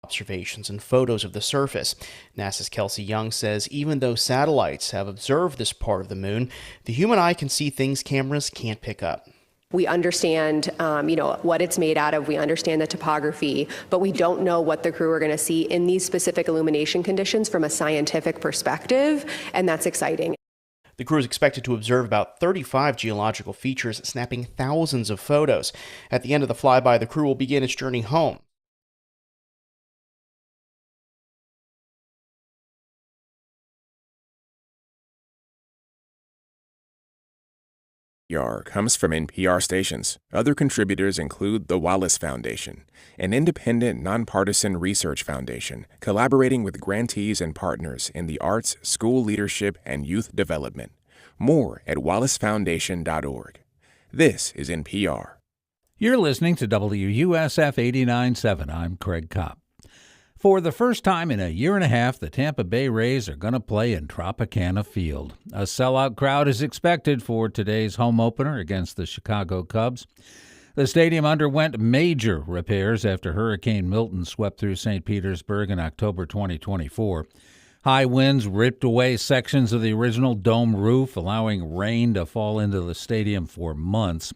observations and photos of the surface. NASA's Kelsey Young says even though satellites have observed this part of the moon, the human eye can see things cameras can't pick up. We understand, what it's made out of. We understand the topography, but we don't know what the crew are going to see in these specific illumination conditions from a scientific perspective, and that's exciting. The crew is expected to observe about 35 geological features, snapping thousands of photos. At the end of the flyby, the crew will begin its journey home. NPR comes from NPR stations. Other contributors include the WUSF Foundation, an independent, nonpartisan research foundation collaborating with grantees and partners in the arts, school leadership, and youth development. More at WUSFfoundation.org. This is NPR. You're listening to WUSF 89.7. I'm Craig Kopp. For the first time in a year and a half, the Tampa Bay Rays are going to play in Tropicana Field. A sellout crowd is expected for today's home opener against the Chicago Cubs. The stadium underwent major repairs after Hurricane Milton swept through St. Petersburg in October 2024. High winds ripped away sections of the original dome roof, allowing rain to fall into the stadium for months.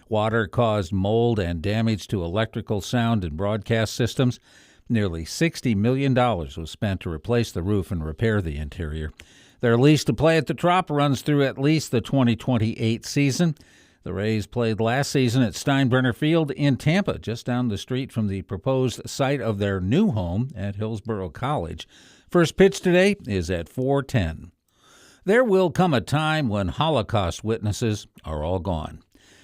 Water caused mold and damage to electrical, sound, and broadcast systems. Nearly $60 million was spent to replace the roof and repair the interior. Their lease to play at the Trop runs through at least the 2028 season. The Rays played last season at Steinbrenner Field in Tampa, just down the street from the proposed site of their new home at Hillsborough College. First pitch today is at 4:10. There will come a time when Holocaust witnesses are all gone.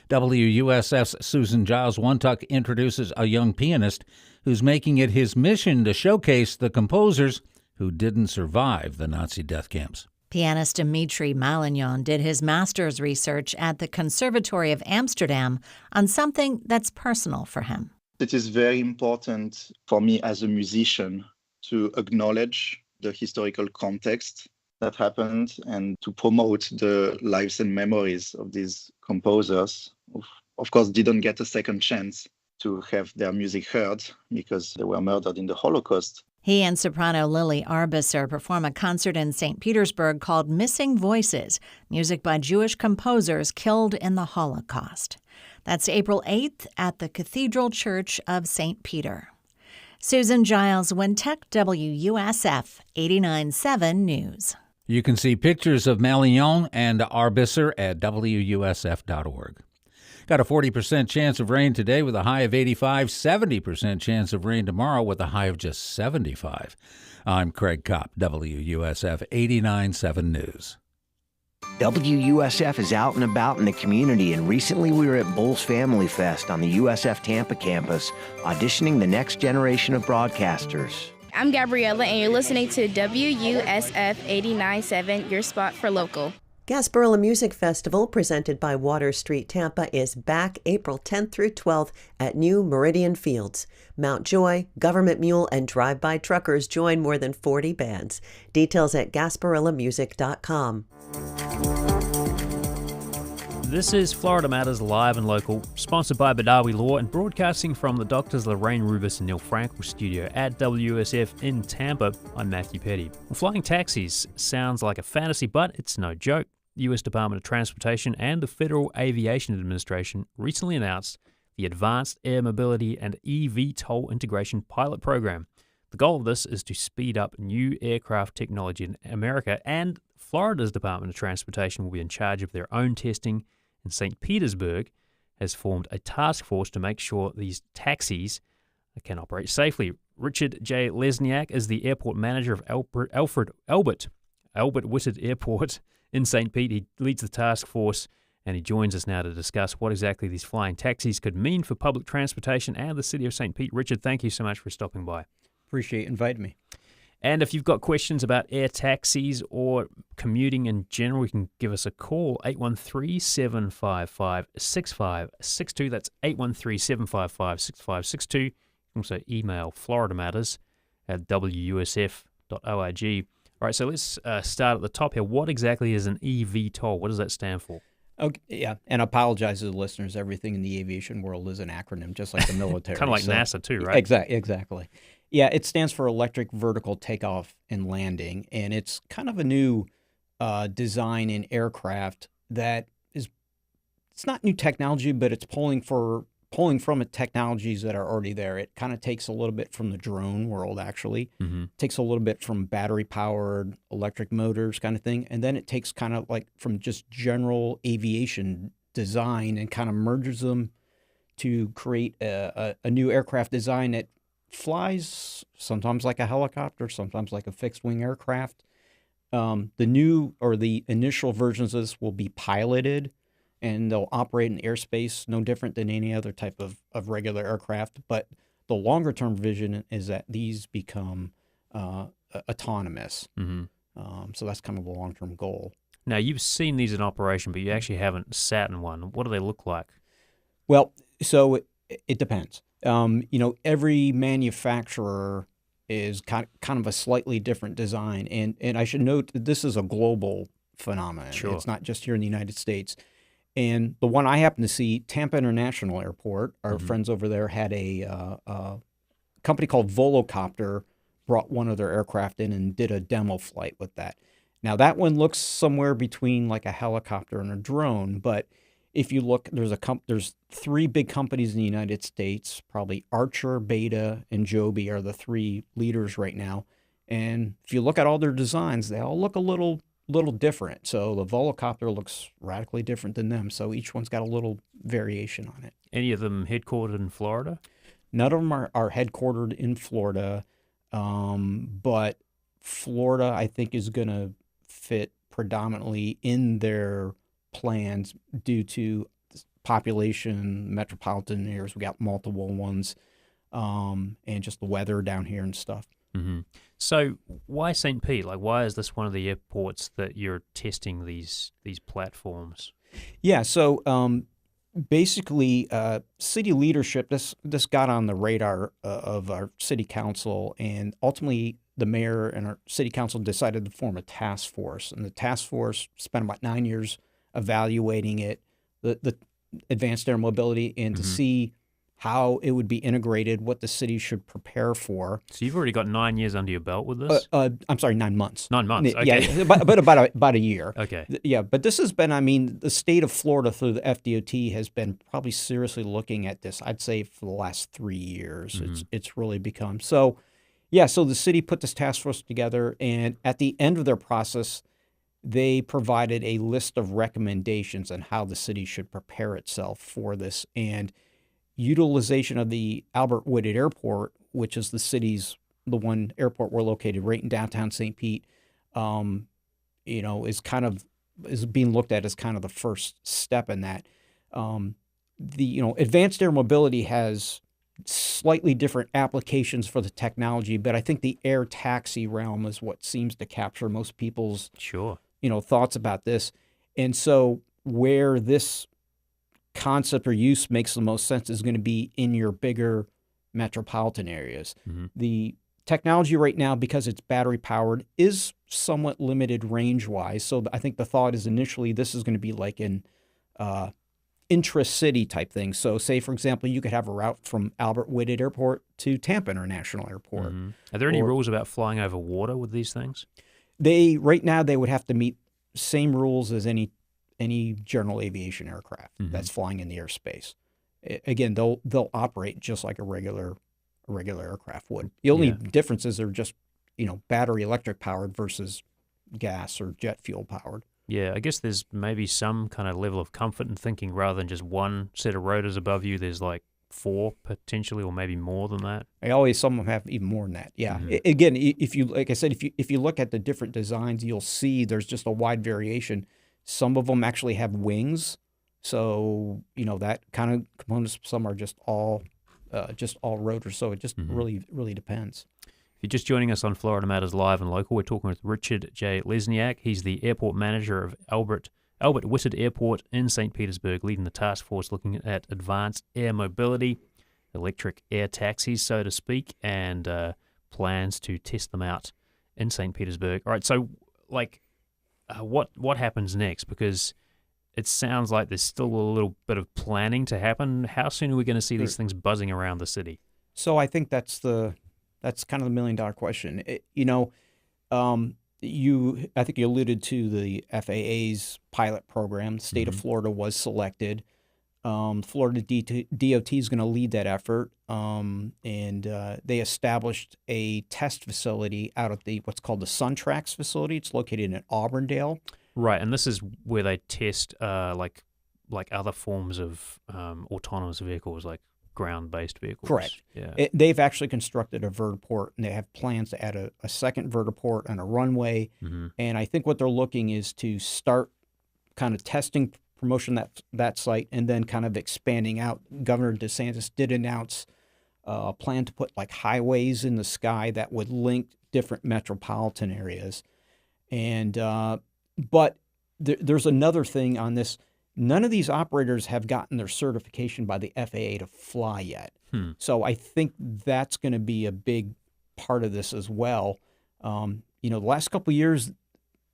WUSF's Susan Giles Wontuck introduces a young pianist who's making it his mission to showcase the composers who didn't survive the Nazi death camps. Pianist Dimitri Malignon did his master's research at the Conservatory of Amsterdam on something that's personal for him. It is very important for me as a musician to acknowledge the historical context that happened and to promote the lives and memories of these composers who, of course, didn't get a second chance to have their music heard because they were murdered in the Holocaust. He and soprano Lily Arbisser perform a concert in St. Petersburg called Missing Voices, music by Jewish composers killed in the Holocaust. That's April 8th at the Cathedral Church of St. Peter. Susan Giles, Wintec, WUSF 89.7 News. You can see pictures of Malignon and Arbisser at WUSF.org. Got a 40% chance of rain today with a high of 85, 70% chance of rain tomorrow with a high of just 75. I'm Craig Kopp, WUSF 89.7 News. WUSF is out and about in the community, and recently we were at Bulls Family Fest on the USF Tampa campus, auditioning the next generation of broadcasters. I'm Gabriella, and you're listening to WUSF 89.7, your spot for local. Gasparilla Music Festival, presented by Water Street Tampa, is back April 10th through 12th at New Meridian Fields. Mount Joy, Government Mule, and Drive-By Truckers join more than 40 bands. Details at GasparillaMusic.com. This is Florida Matters Live and Local, sponsored by Badawi Law and broadcasting from the Doctors Lorraine Rubis and Neil Frankel studio at WUSF in Tampa. I'm Matthew Petty. Well, flying taxis sounds like a fantasy, but it's no joke. The U.S. Department of Transportation and the Federal Aviation Administration recently announced the Advanced Air Mobility and eVTOL Integration Pilot Program. The goal of this is to speed up new aircraft technology in America, and Florida's Department of Transportation will be in charge of their own testing, and St. Petersburg has formed a task force to make sure these taxis can operate safely. Richard J. Lesniak is the airport manager of Albert Whitted Airport in St. Pete. He leads the task force, and he joins us now to discuss what exactly these flying taxis could mean for public transportation and the city of St. Pete. Richard, thank you so much for stopping by. Appreciate inviting me. And if you've got questions about air taxis or commuting in general, you can give us a call, 813-755-6562. That's 813-755-6562. You can also email floridamatters@wusf.org. All right, so let's start at the top here. What exactly is an eVTOL? What does that stand for? Okay, yeah, and I apologize to the listeners. Everything in the aviation world is an acronym, just like the military. Kind of like NASA too, right? Exactly. Yeah, it stands for Electric Vertical Takeoff and Landing, and it's kind of a new design in aircraft that is, it's not new technology, but it's pulling from it technologies that are already there. It kind of takes a little bit from the drone world, actually. Takes a little bit from battery-powered electric motors kind of thing, and then it takes kind of like from just general aviation design and kind of merges them to create a new aircraft design that flies sometimes like a helicopter, sometimes like a fixed-wing aircraft. The initial versions of this will be piloted, and they'll operate in airspace no different than any other type of regular aircraft. But the longer term vision is that these become autonomous. So that's kind of the long term goal. Now, you've seen these in operation, but you actually haven't sat in one. What do they look like? Well, so it depends. Every manufacturer is kind of a slightly different design. And I should note that this is a global phenomenon. Sure. It's not just here in the United States. And the one I happen to see, Tampa International Airport, our friends over there had a company called Volocopter brought one of their aircraft in and did a demo flight with that. Now, that one looks somewhere between like a helicopter and a drone, but if you look, there's three big companies in the United States, probably Archer, Beta, and Joby are the three leaders right now. And if you look at all their designs, they all look a little different. So the Volocopter looks radically different than them. So each one's got a little variation on it. Any of them headquartered in Florida? None of them are headquartered in Florida, but Florida, I think, is going to fit predominantly in their plans due to population, metropolitan areas. We got multiple ones, and just the weather down here and stuff. So why St. Pete? Like, why is this one of the airports that you're testing these platforms? Yeah, so basically, city leadership, this got on the radar of our city council, and ultimately the mayor and our city council decided to form a task force. And the task force spent about 9 years evaluating it, the advanced air mobility, and to see how it would be integrated, what the city should prepare for. So you've already got 9 years under your belt with this? I'm sorry, 9 months. 9 months, okay. Yeah, but about a year. Okay. Yeah, but this has been, the state of Florida through the FDOT has been probably seriously looking at this, I'd say, for the last 3 years. It's really become. So, yeah, so the city put this task force together, and at the end of their process, they provided a list of recommendations on how the city should prepare itself for this. And utilization of the Albert Wooded Airport, which is the one airport we're located right in downtown St. Pete, is being looked at as kind of the first step in that. Advanced air mobility has slightly different applications for the technology, but I think the air taxi realm is what seems to capture most people's thoughts about this. And so where this concept or use makes the most sense is going to be in your bigger metropolitan areas. The technology right now, because it's battery powered, is somewhat limited range wise. So I think the thought is initially this is going to be like an intra-city type thing. So say, for example, you could have a route from Albert Wooded Airport to Tampa International Airport. Are there any rules about flying over water with these things? Right now they would have to meet same rules as any general aviation aircraft that's flying in the airspace. Again, they'll operate just like a regular aircraft would. The only differences are just battery electric powered versus gas or jet fuel powered. Yeah, I guess there's maybe some kind of level of comfort in thinking rather than just one set of rotors above you, there's like 4 potentially, or maybe more than that. Some of them have even more than that. Yeah. Again, if you look at the different designs, you'll see there's just a wide variation. Some of them actually have wings, so that kind of components. Some are just all rotors. So it just really depends. If you're just joining us on Florida Matters Live and Local, we're talking with Richard J. Lesniak. He's the airport manager of Albert Wooded Airport in St. Petersburg, leading the task force looking at advanced air mobility, electric air taxis, so to speak, and plans to test them out in St. Petersburg. All right, so what happens next? Because it sounds like there's still a little bit of planning to happen. How soon are we going to see these things buzzing around the city? So I think that's the That's kind of the $1 million question. I think you alluded to the FAA's pilot program. The state of Florida was selected. Florida DOT is going to lead that effort, and they established a test facility out at what's called the SunTrax facility. It's located in Auburndale. Right, and this is where they test like other forms of autonomous vehicles, like ground-based vehicles. Correct. Yeah. They've actually constructed a vertiport, and they have plans to add a second vertiport and a runway. And I think what they're looking is to start kind of testing promotion that site and then kind of expanding out. Governor DeSantis did announce a plan to put like highways in the sky that would link different metropolitan areas. And but there's another thing on this. None of these operators have gotten their certification by the FAA to fly yet. So I think that's going to be a big part of this as well. The last couple of years,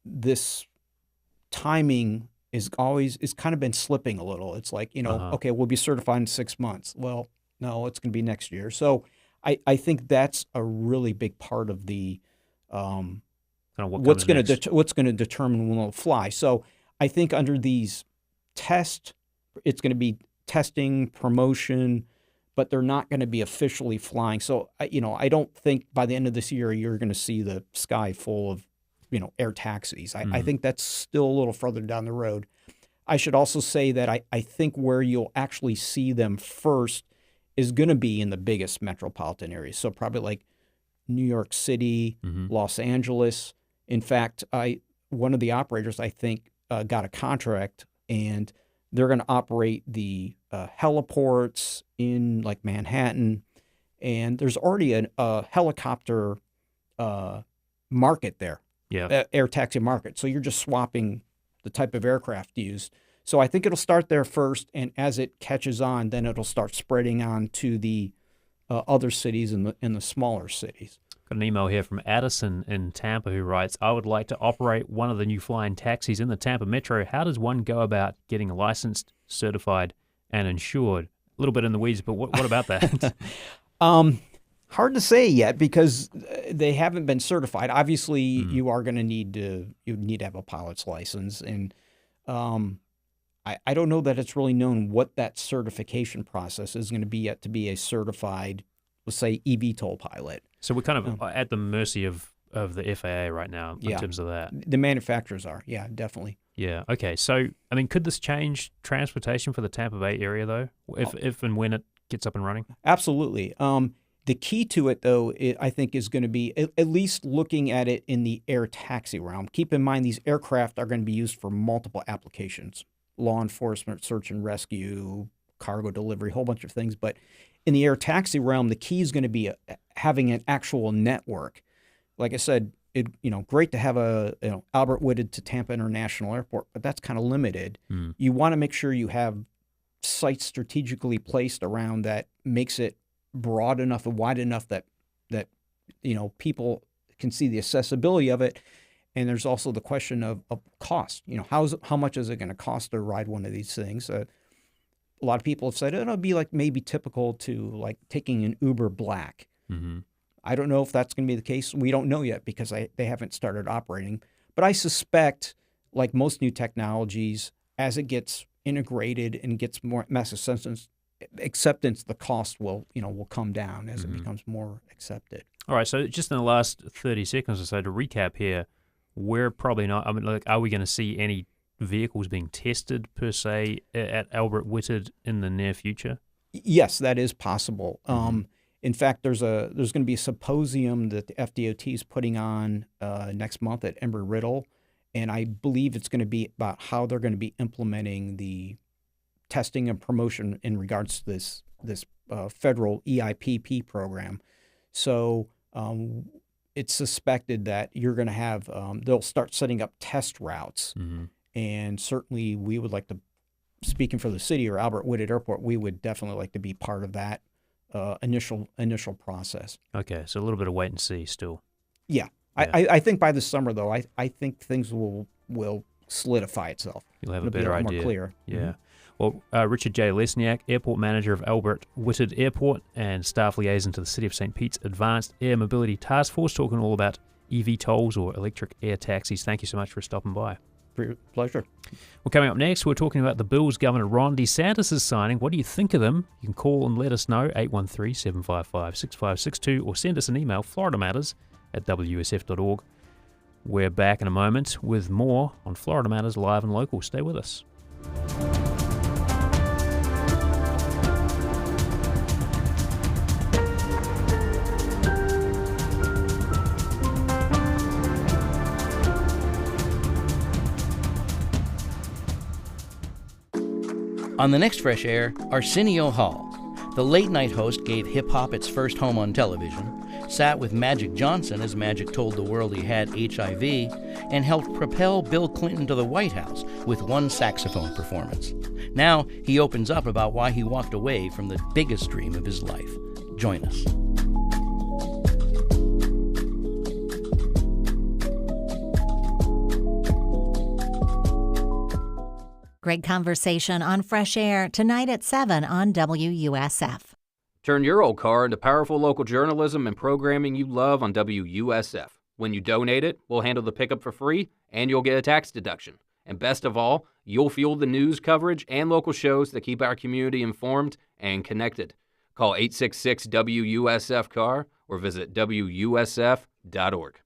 this timing is kind of been slipping a little. It's like, okay, we'll be certified in 6 months. Well, no, it's going to be next year. So I think that's a really big part of the what's going to determine when we'll fly. So I think under these tests, it's going to be testing, promotion, but they're not going to be officially flying. So I don't think by the end of this year you're going to see the sky full of air taxis. I think that's still a little further down the road. I should also say that I think where you'll actually see them first is going to be in the biggest metropolitan areas. So probably like New York City, Los Angeles. In fact, one of the operators, I think, got a contract, and they're going to operate the heliports in like Manhattan. And there's already a helicopter market there. Yeah, air taxi market. So you're just swapping the type of aircraft used. So I think it'll start there first, and as it catches on, then it'll start spreading on to the other cities and the smaller cities. Got an email here from Addison in Tampa who writes, I would like to operate one of the new flying taxis in the Tampa Metro. How does one go about getting licensed, certified, and insured? A little bit in the weeds, but what about that? Hard to say yet because they haven't been certified. Obviously, you are going to need to have a pilot's license, and I don't know that it's really known what that certification process is going to be yet to be a certified, let's say, eVTOL pilot. So we're kind of at the mercy of the FAA right now in terms of that. The manufacturers are, definitely. Yeah. Okay. So, I mean, could this change transportation for the Tampa Bay area though, if and when it gets up and running? Absolutely. The key to it, though, I think is going to be at least looking at it in the air taxi realm. Keep in mind these aircraft are going to be used for multiple applications: law enforcement, search and rescue, cargo delivery, a whole bunch of things. But in the air taxi realm, the key is going to be having an actual network. Like I said, great to have Albert Whitted to Tampa International Airport, but that's kind of limited. You want to make sure you have sites strategically placed around that makes it broad enough and wide enough that people can see the accessibility of it. And there's also the question of cost. How much is it going to cost to ride one of these things? A lot of people have said it'll be like maybe typical to like taking an Uber Black. I don't know if that's going to be the case. We don't know yet because they haven't started operating. But I suspect, like most new technologies, as it gets integrated and gets more mass acceptance, the cost will come down as it becomes more accepted. All right. So just in the last 30 seconds or so to recap here, we're probably not. I mean, are we going to see any vehicles being tested per se at Albert Whitted in the near future? Yes, that is possible. In fact, there's going to be a symposium that the FDOT is putting on next month at Embry-Riddle, and I believe it's going to be about how they're going to be implementing the testing and promotion in regards to this federal EIPP program. So it's suspected that you're going to have they'll start setting up test routes, and certainly we would like to, speaking for the city or Albert Whitted Airport, we would definitely like to be part of that initial process. Okay, so a little bit of wait and see still. Yeah. I think by the summer though, I think things will solidify itself. You'll have a better idea. More clear. Yeah. Well, Richard J. Lesniak, Airport Manager of Albert Whitted Airport and Staff Liaison to the City of St. Pete's Advanced Air Mobility Task Force, talking all about EV tolls or electric air taxis. Thank you so much for stopping by. Pleasure. Well, coming up next, we're talking about the bills Governor Ron DeSantis is signing. What do you think of them? You can call and let us know, 813-755-6562, or send us an email, FloridaMatters@WUSF.org. We're back in a moment with more on Florida Matters Live and Local. Stay with us. On the next Fresh Air, Arsenio Hall. The late-night host gave hip-hop its first home on television, sat with Magic Johnson as Magic told the world he had HIV, and helped propel Bill Clinton to the White House with one saxophone performance. Now he opens up about why he walked away from the biggest dream of his life. Join us. Great conversation on Fresh Air tonight at 7 on WUSF. Turn your old car into powerful local journalism and programming you love on WUSF. When you donate it, we'll handle the pickup for free, and you'll get a tax deduction. And best of all, you'll fuel the news coverage and local shows that keep our community informed and connected. Call 866-WUSF-CAR or visit WUSF.org.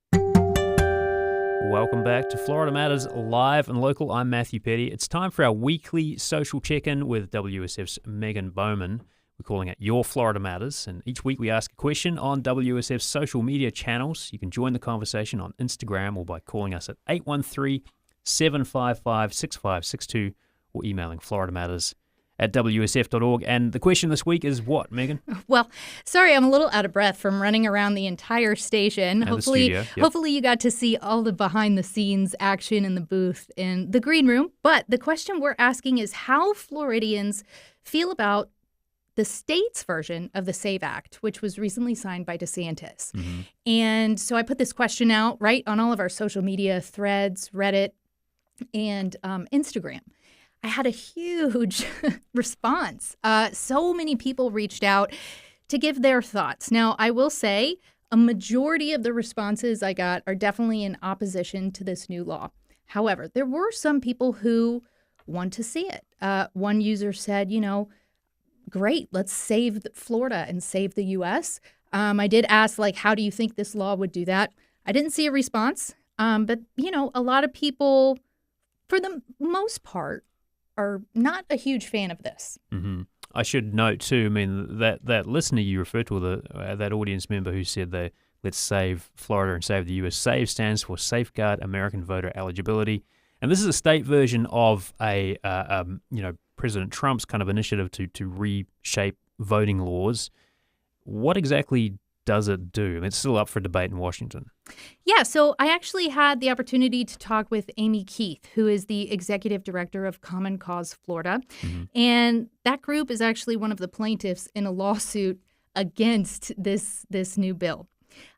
Welcome back to Florida Matters Live and Local. I'm Matthew Petty. It's time for our weekly social check-in with WSF's Megan Bowman. We're calling it Your Florida Matters, and each week we ask a question on WSF's social media channels. You can join the conversation on Instagram or by calling us at 813-755-6562 or emailing FloridaMatters@WSF.org. And the question this week is what, Megan? Well, sorry, I'm a little out of breath from running around the entire station. And hopefully, the studio, yep. Hopefully you got to see all the behind-the-scenes action in the booth in the green room. But the question we're asking is how Floridians feel about the state's version of the SAVE Act, which was recently signed by DeSantis. Mm-hmm. And so I put this question out right on all of our social media threads, Reddit, and Instagram. I had a huge response. So many people reached out to give their thoughts. Now, I will say a majority of the responses I got are definitely in opposition to this new law. However, there were some people who want to see it. One user said, great, let's save Florida and save the U.S. I did ask, how do you think this law would do that? I didn't see a response. But, a lot of people, for the most part, are not a huge fan of this. Mm-hmm. I should note, too, that listener you referred to, that audience member who said that let's save Florida and save the U.S. SAVE stands for Safeguard American Voter Eligibility. And this is a state version of President Trump's kind of initiative to reshape voting laws. What exactly does it do? It's still up for debate in Washington. Yeah, so I actually had the opportunity to talk with Amy Keith, who is the executive director of Common Cause Florida. Mm-hmm. And that group is actually one of the plaintiffs in a lawsuit against this new bill.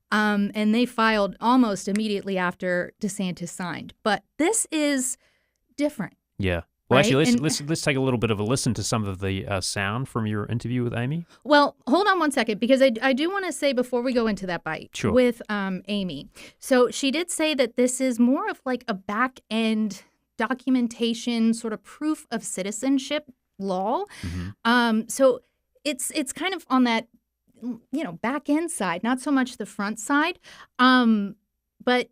And they filed almost immediately after DeSantis signed. But this is different. Yeah. Well, right? Actually, let's take a little bit of a listen to some of the sound from your interview with Amy. Well, hold on one second, because I do want to say before we go into that bite with Amy. So she did say that this is more of like a back-end documentation, sort of proof of citizenship law. Mm-hmm. So it's kind of on that, back-end side, not so much the front side. But,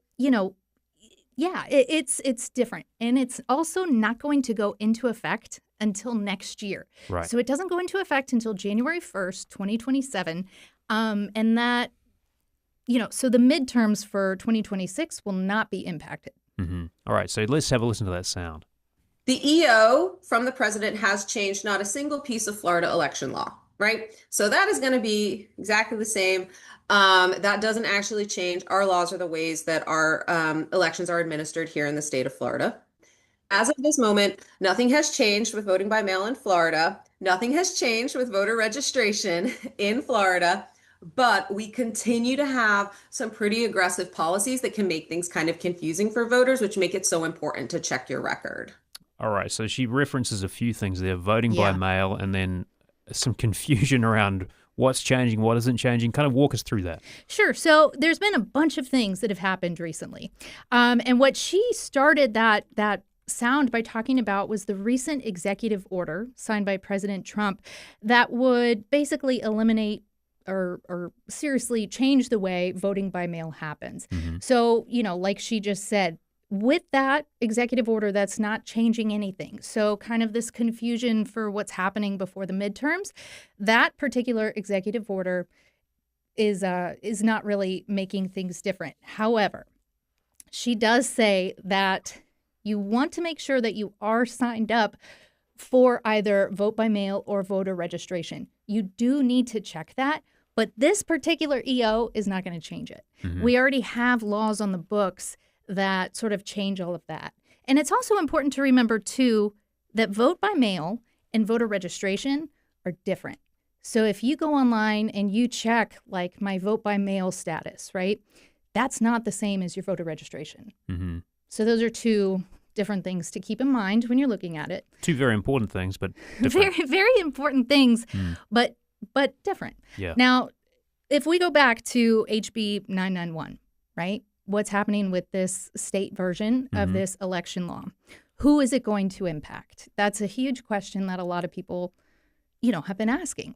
yeah, it's different. And it's also not going to go into effect until next year. Right. So it doesn't go into effect until January 1st, 2027. And that, so the midterms for 2026 will not be impacted. Mm-hmm. All right. So let's have a listen to that sound. The EO from the president has changed not a single piece of Florida election law, right? So that is going to be exactly the same. That doesn't actually change our laws or the ways that our elections are administered here in the state of Florida. As of this moment, nothing has changed with voting by mail in Florida. Nothing has changed with voter registration in Florida. But we continue to have some pretty aggressive policies that can make things kind of confusing for voters, which make it so important to check your record. All right, so she references a few things there, voting by mail, and then some confusion around what's changing, what isn't changing. Kind of walk us through that. Sure. So there's been a bunch of things that have happened recently. And what she started that sound by talking about was the recent executive order signed by President Trump that would basically eliminate or seriously change the way voting by mail happens. So, like she just said, with that executive order, that's not changing anything. So kind of this confusion for what's happening before the midterms, that particular executive order is not really making things different. However, she does say that you want to make sure that you are signed up for either vote by mail or voter registration. You do need to check that, but this particular EO is not going to change it. We already have laws on the books that sort of change all of that. And it's also important to remember, too, that vote by mail and voter registration are different. So if you go online and you check, like, my vote by mail status, right, that's not the same as your voter registration. So those are two different things to keep in mind when you're looking at it. Two very important things, but different. Very, very important things, but different. Yeah. Now, if we go back to HB 991, right, what's happening with this state version of this election law? Who is it going to impact? That's a huge question that a lot of people, have been asking.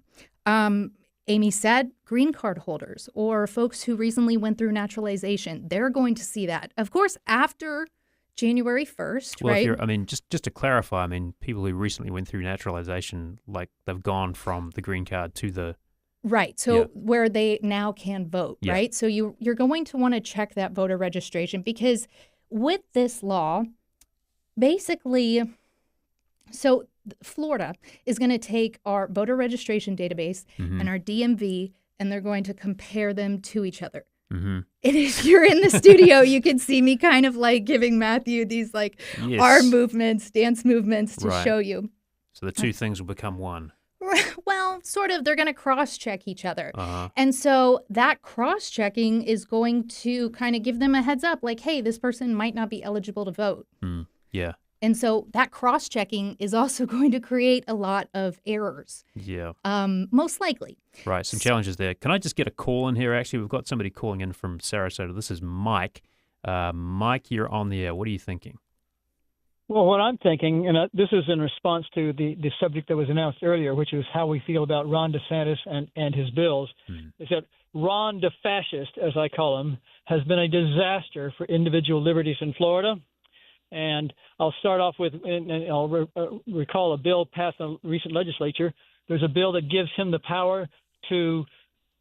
Amy said green card holders or folks who recently went through naturalization, they're going to see that. Of course, after January 1st, well, right? Just to clarify, people who recently went through naturalization, like they've gone from the green card to the... Right. So where they now can vote, right? So you're going to want to check that voter registration because with this law, basically, so Florida is going to take our voter registration database and our DMV, and they're going to compare them to each other. And if you're in the studio, you can see me kind of like giving Matthew these like arm movements, dance movements to show you. So the two things will become one. Well, sort of. They're going to cross-check each other. And so that cross-checking is going to kind of give them a heads up, like, hey, this person might not be eligible to vote. Yeah. And so that cross-checking is also going to create a lot of errors. Yeah. Most likely. Right. Some challenges there. Can I just get a call in here? Actually, we've got somebody calling in from Sarasota. This is Mike. Mike, you're on the air. What are you thinking? Well, what I'm thinking, and this is in response to the subject that was announced earlier, which is how we feel about Ron DeSantis and his bills, is that Ron DeFascist, as I call him, has been a disaster for individual liberties in Florida. And I'll start off with, and I'll recall a bill passed in the recent legislature. There's a bill that gives him the power to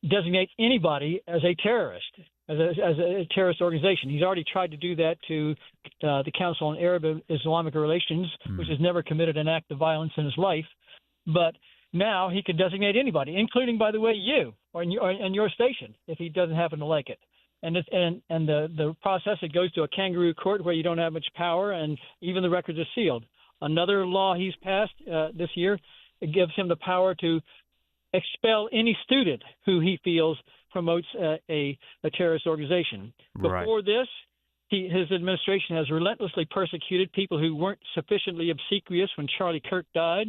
designate anybody as a terrorist, as a terrorist organization. He's already tried to do that to the Council on Arab and Islamic Relations, which has never committed an act of violence in his life. But now he can designate anybody, including, by the way, you or your station, if he doesn't happen to like it. And the process, it goes to a kangaroo court where you don't have much power, and even the records are sealed. Another law he's passed this year, it gives him the power to expel any student who he feels promotes a terrorist organization. Before this, his administration has relentlessly persecuted people who weren't sufficiently obsequious when Charlie Kirk died.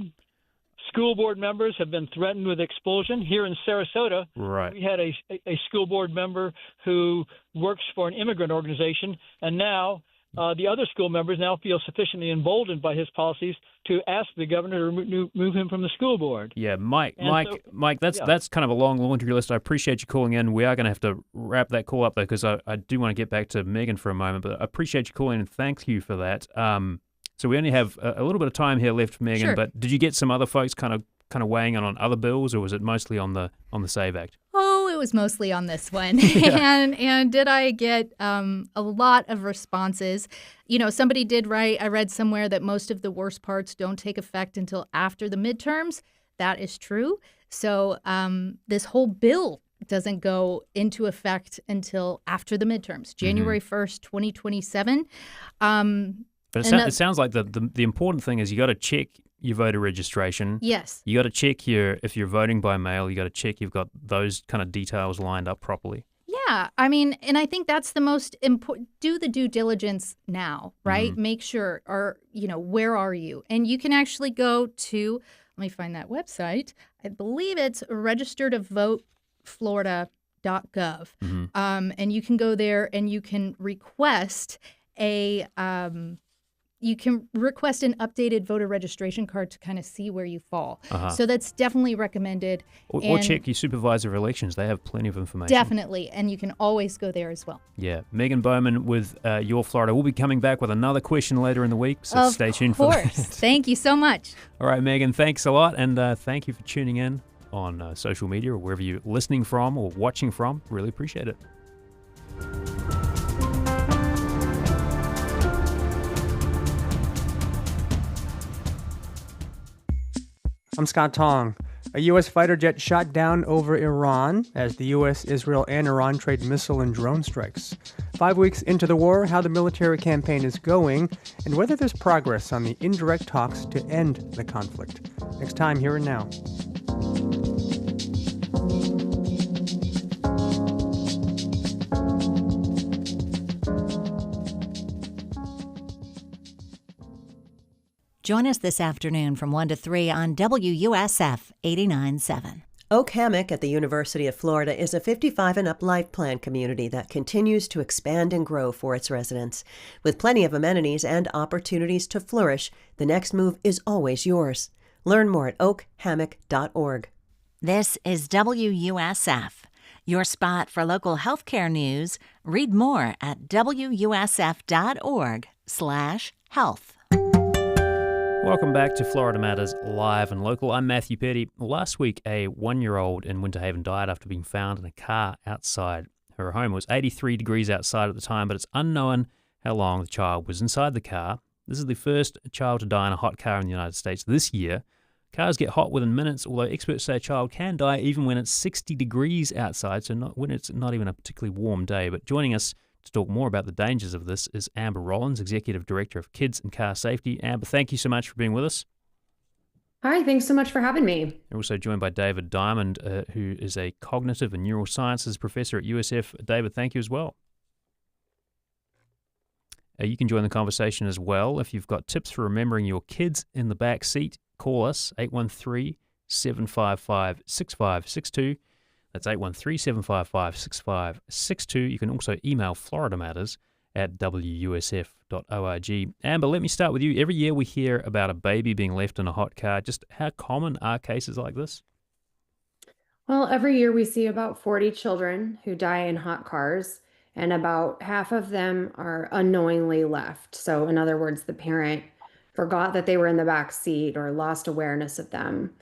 School board members have been threatened with expulsion. Here in Sarasota, we had a school board member who works for an immigrant organization, and now the other school members now feel sufficiently emboldened by his policies to ask the governor to remove him from the school board. Yeah, Mike, that's kind of a long laundry list. I appreciate you calling in. We are going to have to wrap that call up, though, because I do want to get back to Megan for a moment, but I appreciate you calling in, and thank you for that. So we only have a little bit of time here left, Megan, but did you get some other folks kind of weighing in on other bills, or was it mostly on the SAVE Act? Oh, it was mostly on this one. And did I get a lot of responses? Somebody did write, I read somewhere that most of the worst parts don't take effect until after the midterms. That is true. So this whole bill doesn't go into effect until after the midterms, January 1st, 2027. But it sounds like the important thing is you got to check your voter registration. Yes. You got to check if you're voting by mail, you got to check you've got those kind of details lined up properly. Yeah, I mean, and I think that's the most important. Do the due diligence now, right? Mm-hmm. Make sure, where are you? And you can actually go to, let me find that website. I believe it's registertovoteflorida.gov. Mm-hmm. And you can go there and you can request an updated voter registration card to kind of see where you fall. Uh-huh. So that's definitely recommended. Or check your supervisor of elections. They have plenty of information. Definitely, and you can always go there as well. Yeah. Megan Bowman with Your Florida. We'll be coming back with another question later in the week, so stay tuned for that. Of course. Thank you so much. All right, Megan, thanks a lot, and thank you for tuning in on social media or wherever you're listening from or watching from. Really appreciate it. I'm Scott Tong. A U.S. fighter jet shot down over Iran as the U.S., Israel, and Iran trade missile and drone strikes. 5 weeks into the war, how the military campaign is going, and whether there's progress on the indirect talks to end the conflict. Next time, Here and Now. Join us this afternoon from 1 to 3 on WUSF 89.7. Oak Hammock at the University of Florida is a 55 and up life plan community that continues to expand and grow for its residents. With plenty of amenities and opportunities to flourish, the next move is always yours. Learn more at oakhammock.org. This is WUSF, your spot for local healthcare news. Read more at wusf.org/health. Welcome back to Florida Matters Live and Local. I'm Matthew Petty. Last week, a 1-year-old in Winter Haven died after being found in a car outside her home. It was 83 degrees outside at the time, but it's unknown how long the child was inside the car. This is the first child to die in a hot car in the United States this year. Cars get hot within minutes, although experts say a child can die even when it's 60 degrees outside, so when it's not even a particularly warm day. But joining us to talk more about the dangers of this is Amber Rollins, Executive Director of Kids and Car Safety. Amber, thank you so much for being with us. Hi, thanks so much for having me. We're also joined by David Diamond, who is a Cognitive and Neurosciences Professor at USF. David, thank you as well. You can join the conversation as well. If you've got tips for remembering your kids in the back seat, call us, 813-755-6562. That's 813-755-6562. You can also email FloridaMatters@WUSF.org. Amber, let me start with you. Every year we hear about a baby being left in a hot car. Just how common are cases like this? Well, every year we see about 40 children who die in hot cars, and about half of them are unknowingly left. So in other words, the parent forgot that they were in the back seat or lost awareness of them.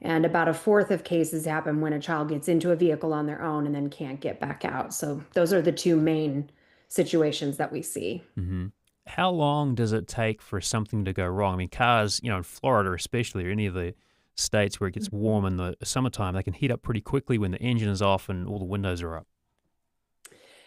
And about a fourth of cases happen when a child gets into a vehicle on their own and then can't get back out. So those are the two main situations that we see. Mm-hmm. How long does it take for something to go wrong? I mean, cars, in Florida especially, or any of the states where it gets warm in the summertime, they can heat up pretty quickly when the engine is off and all the windows are up.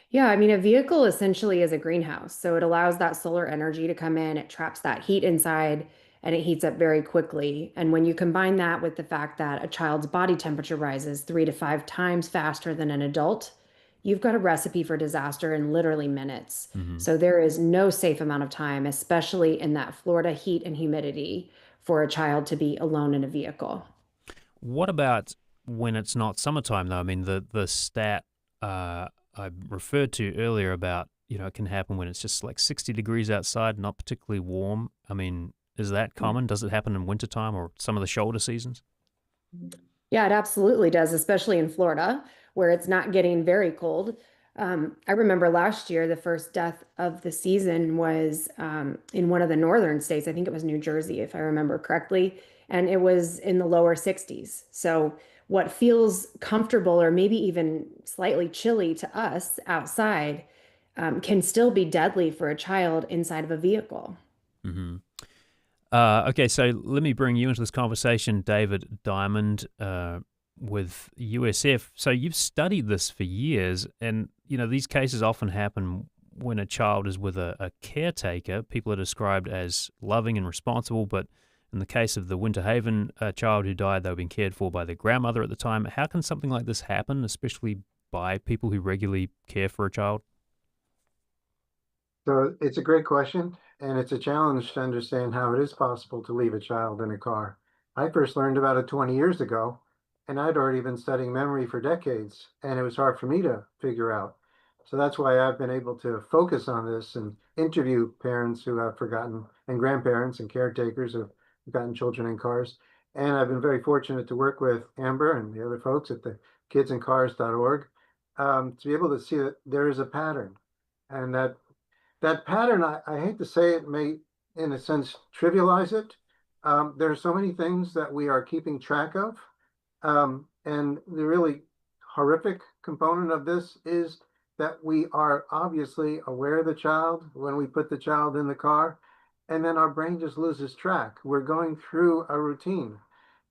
Yeah, I mean, a vehicle essentially is a greenhouse. So it allows that solar energy to come in, it traps that heat inside, and it heats up very quickly. And when you combine that with the fact that a child's body temperature rises 3 to 5 times faster than an adult, you've got a recipe for disaster in literally minutes. Mm-hmm. So there is no safe amount of time, especially in that Florida heat and humidity, for a child to be alone in a vehicle. What about when it's not summertime, though? I mean, the stat I referred to earlier about, it can happen when it's just like 60 degrees outside, not particularly warm. I mean, is that common? Does it happen in wintertime or some of the shoulder seasons? Yeah, it absolutely does, especially in Florida, where it's not getting very cold. I remember last year, the first death of the season was in one of the northern states. I think it was New Jersey, if I remember correctly. And it was in the lower 60s. So what feels comfortable or maybe even slightly chilly to us outside can still be deadly for a child inside of a vehicle. Mm-hmm. Okay, so let me bring you into this conversation, David Diamond, with USF. So you've studied this for years, and these cases often happen when a child is with a caretaker. People are described as loving and responsible, but in the case of the Winter Haven child who died, they were being cared for by their grandmother at the time. How can something like this happen, especially by people who regularly care for a child? So it's a great question, and it's a challenge to understand how it is possible to leave a child in a car. I first learned about it 20 years ago, and I'd already been studying memory for decades, and it was hard for me to figure out. So that's why I've been able to focus on this and interview parents who have forgotten, and grandparents and caretakers who have forgotten children in cars. And I've been very fortunate to work with Amber and the other folks at the kidsincars.org to be able to see that there is a pattern, and that pattern, I hate to say it, may, in a sense, trivialize it. There are so many things that we are keeping track of. And the really horrific component of this is that we are obviously aware of the child when we put the child in the car, and then our brain just loses track. We're going through a routine.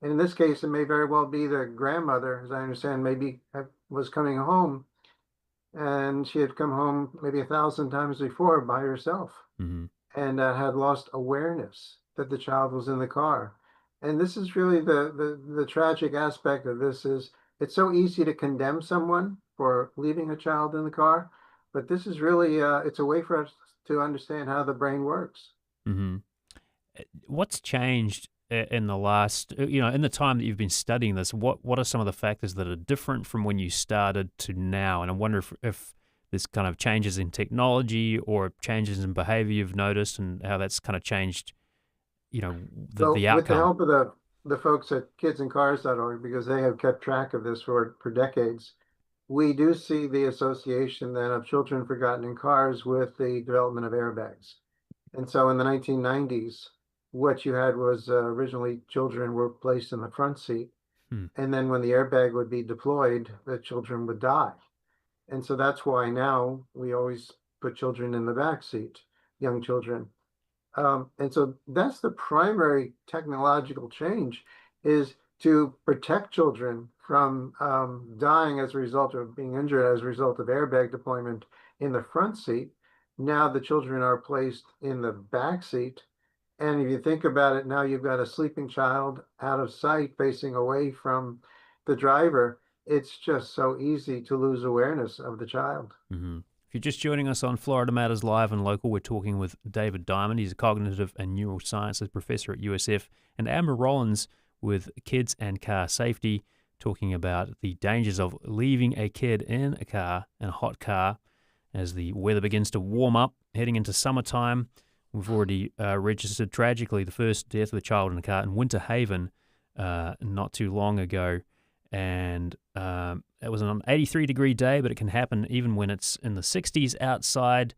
And in this case, it may very well be the grandmother, as I understand, maybe was coming home and she had come home maybe 1,000 times before by herself and had lost awareness that the child was in the car. And this is really the tragic aspect of this is it's so easy to condemn someone for leaving a child in the car, but this is really it's a way for us to understand how the brain works. Mm-hmm. What's changed in the last, in the time that you've been studying this? What are some of the factors that are different from when you started to now? And I wonder if there's kind of changes in technology or changes in behavior you've noticed, and how that's kind of changed, the outcome. With the help of the folks at kidsincars.org, because they have kept track of this for decades, we do see the association then of children forgotten in cars with the development of airbags. And so in the 1990s, what you had was originally children were placed in the front seat. And then when the airbag would be deployed, the children would die. And so that's why now we always put children in the back seat, young children. And so that's the primary technological change, is to protect children from dying as a result of being injured as a result of airbag deployment in the front seat. Now the children are placed in the back seat. And if you think about it, now you've got a sleeping child out of sight facing away from the driver. It's just so easy to lose awareness of the child. Mm-hmm. If you're just joining us on Florida Matters Live and Local, we're talking with David Diamond. He's a cognitive and neurosciences professor at USF, and Amber Rollins with Kids and Car Safety, talking about the dangers of leaving a kid in a car, in a hot car, as the weather begins to warm up, heading into summertime. We've already registered, tragically, the first death of a child in a car in Winter Haven not too long ago. And it was an 83-degree day, but it can happen even when it's in the 60s outside.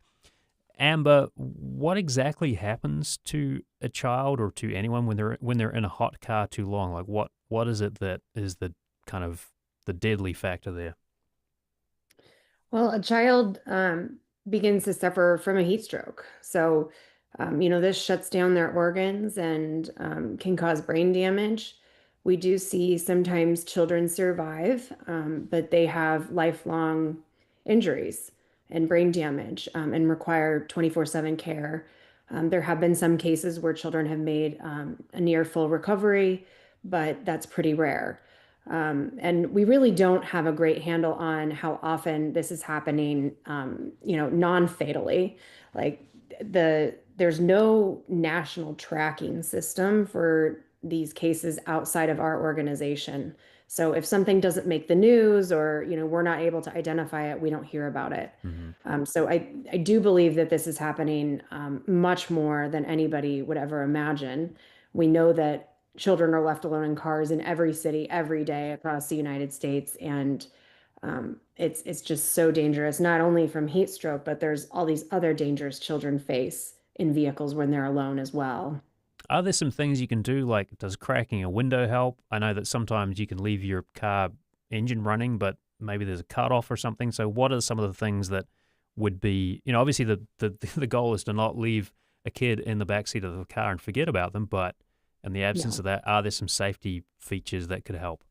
Amber, what exactly happens to a child or to anyone when they're in a hot car too long? Like what is it that is the kind of the deadly factor there? Well, a child begins to suffer from a heat stroke. So, this shuts down their organs and can cause brain damage. We do see sometimes children survive, but they have lifelong injuries and brain damage and require 24/7 care. There have been some cases where children have made a near full recovery, but that's pretty rare. And we really don't have a great handle on how often this is happening, non-fatally. Like there's no national tracking system for these cases outside of our organization. So if something doesn't make the news or, we're not able to identify it, we don't hear about it. So I do believe that this is happening much more than anybody would ever imagine. We know that children are left alone in cars in every city every day across the United States. And it's just so dangerous, not only from heat stroke, but there's all these other dangers children face in vehicles when they're alone as well. Are there some things you can do, like does cracking a window help? I know that sometimes you can leave your car engine running, but maybe there's a cutoff or something. So what are some of the things that would be, obviously the goal is to not leave a kid in the backseat of the car and forget about them, but in the absence of that, are there some safety features that could help?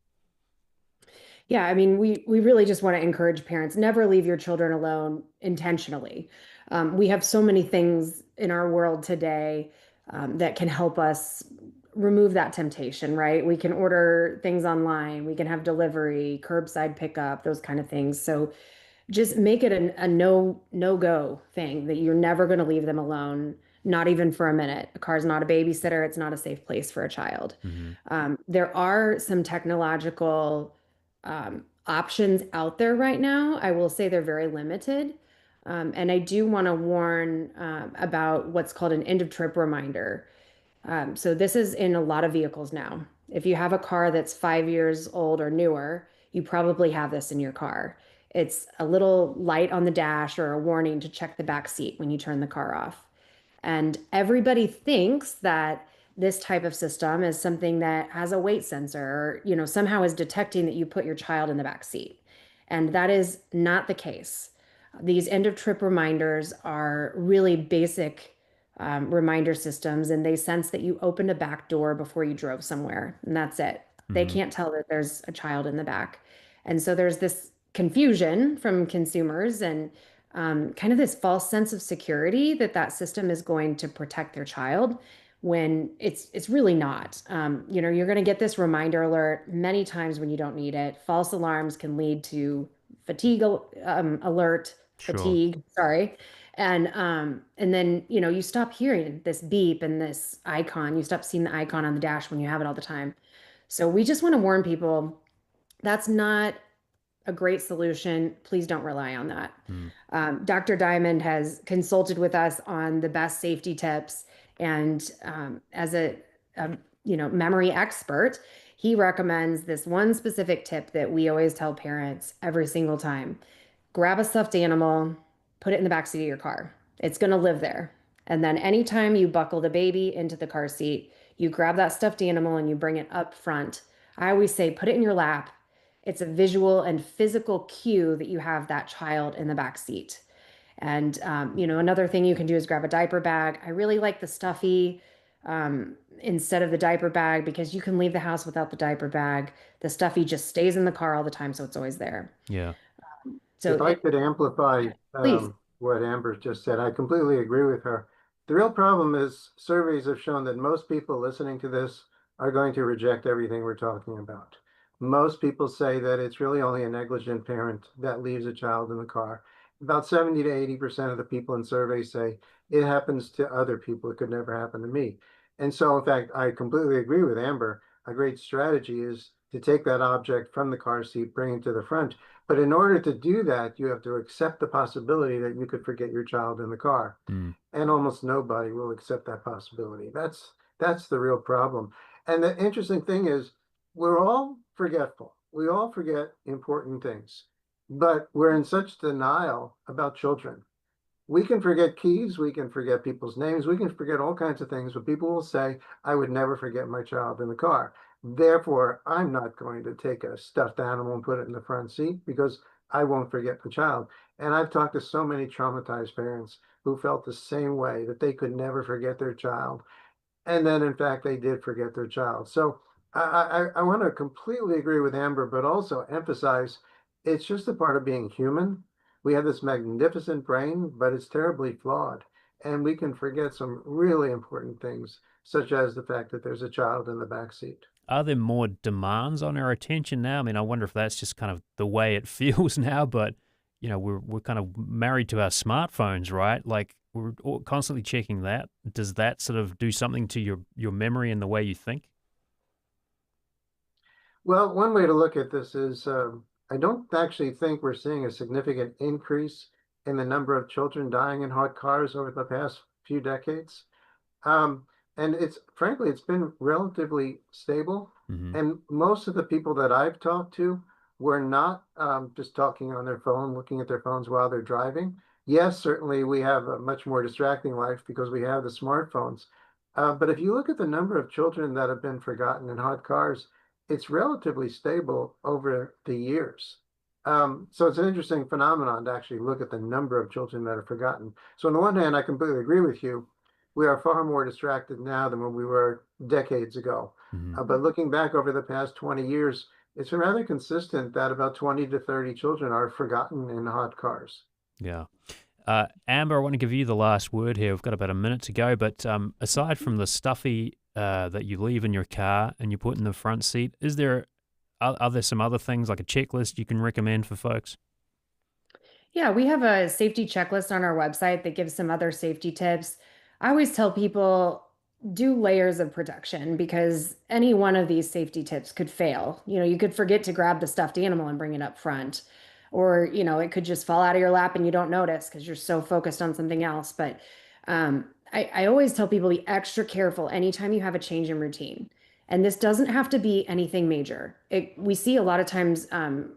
Yeah, I mean, we really just want to encourage parents, never leave your children alone intentionally. We have so many things in our world today that can help us remove that temptation, right? We can order things online, we can have delivery, curbside pickup, those kind of things. So just make it a no-go thing that you're never going to leave them alone, not even for a minute. A car's not a babysitter. It's not a safe place for a child. There are some technological options out there right now. I will say they're very limited. And I do want to warn about what's called an end of trip reminder. So this is in a lot of vehicles now. If you have a car that's 5 years old or newer, you probably have this in your car. It's a little light on the dash or a warning to check the back seat when you turn the car off. And everybody thinks that this type of system is something that has a weight sensor or, somehow is detecting that you put your child in the back seat. And that is not the case. These end of trip reminders are really basic reminder systems, and they sense that you opened a back door before you drove somewhere, and that's it. They can't tell that there's a child in the back. And so there's this confusion from consumers and kind of this false sense of security that system is going to protect their child when it's really not. You're going to get this reminder alert many times when you don't need it. False alarms can lead to fatigue alert, fatigue, sorry. And then, you stop hearing this beep and this icon. You stop seeing the icon on the dash when you have it all the time. So we just want to warn people that's not a great solution. Please don't rely on that. Dr. Diamond has consulted with us on the best safety tips. And as a memory expert, he recommends this one specific tip that we always tell parents every single time. Grab a stuffed animal, put it in the backseat of your car. It's going to live there. And then anytime you buckle the baby into the car seat, you grab that stuffed animal and you bring it up front. I always say, put it in your lap. It's a visual and physical cue that you have that child in the back seat. And, another thing you can do is grab a diaper bag. I really like the stuffy instead of the diaper bag because you can leave the house without the diaper bag. The stuffy just stays in the car all the time, so it's always there. Yeah. So if I could amplify what Amber just said, I completely agree with her. The real problem is surveys have shown that most people listening to this are going to reject everything we're talking about. Most people say that it's really only a negligent parent that leaves a child in the car. About 70 to 80% of the people in surveys say it happens to other people. It could never happen to me. And so, in fact, I completely agree with Amber. A great strategy is to take that object from the car seat, bring it to the front. But in order to do that, you have to accept the possibility that you could forget your child in the car. And almost nobody will accept that possibility. That's the real problem. And the interesting thing is, we're all forgetful. We all forget important things, but we're in such denial about children. We can forget keys, we can forget people's names, we can forget all kinds of things, but people will say, I would never forget my child in the car. Therefore, I'm not going to take a stuffed animal and put it in the front seat because I won't forget the child. And I've talked to so many traumatized parents who felt the same way, that they could never forget their child. And then, in fact, they did forget their child. So I want to completely agree with Amber, but also emphasize it's just a part of being human. We have this magnificent brain, but it's terribly flawed. And we can forget some really important things, such as the fact that there's a child in the back seat. Are there more demands on our attention now? I mean, I wonder if that's just kind of the way it feels now, but, we're kind of married to our smartphones, right? Like, we're constantly checking that. Does that sort of do something to your memory and the way you think? Well, one way to look at this is I don't actually think we're seeing a significant increase in the number of children dying in hot cars over the past few decades. And frankly, it's been relatively stable. And most of the people that I've talked to were not just talking on their phone, looking at their phones while they're driving. Yes, certainly we have a much more distracting life because we have the smartphones. But if you look at the number of children that have been forgotten in hot cars, it's relatively stable over the years. So it's an interesting phenomenon to actually look at the number of children that are forgotten. So on the one hand, I completely agree with you. We are far more distracted now than when we were decades ago. But looking back over the past 20 years, it's rather consistent that about 20 to 30 children are forgotten in hot cars. Yeah. Amber, I want to give you the last word here. We've got about a minute to go, but aside from the stuffy that you leave in your car and you put in the front seat. Are there some other things like a checklist you can recommend for folks? Yeah, we have a safety checklist on our website that gives some other safety tips. I always tell people do layers of protection because any one of these safety tips could fail. You could forget to grab the stuffed animal and bring it up front, or, it could just fall out of your lap and you don't notice because you're so focused on something else. But I always tell people be extra careful anytime you have a change in routine. And this doesn't have to be anything major. We see a lot of times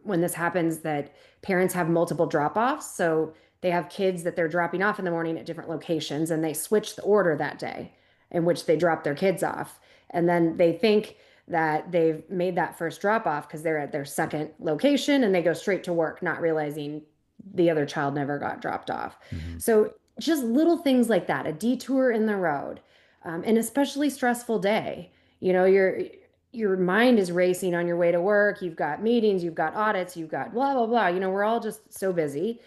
when this happens that parents have multiple drop-offs. So they have kids that they're dropping off in the morning at different locations, and they switch the order that day in which they drop their kids off. And then they think that they've made that first drop-off because they're at their second location, and they go straight to work, not realizing the other child never got dropped off. So just little things like that, a detour in the road, an especially stressful day. Your mind is racing on your way to work. You've got meetings, you've got audits, you've got blah, blah, blah. We're all just so busy.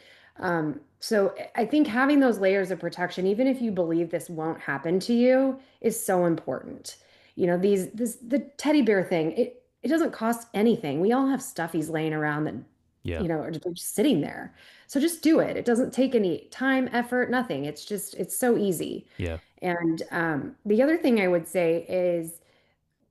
So I think having those layers of protection, even if you believe this won't happen to you, is so important. The teddy bear thing, it doesn't cost anything. We all have stuffies laying around that, are just sitting there. So just do it. It doesn't take any time, effort, nothing. It's so easy. Yeah. And the other thing I would say is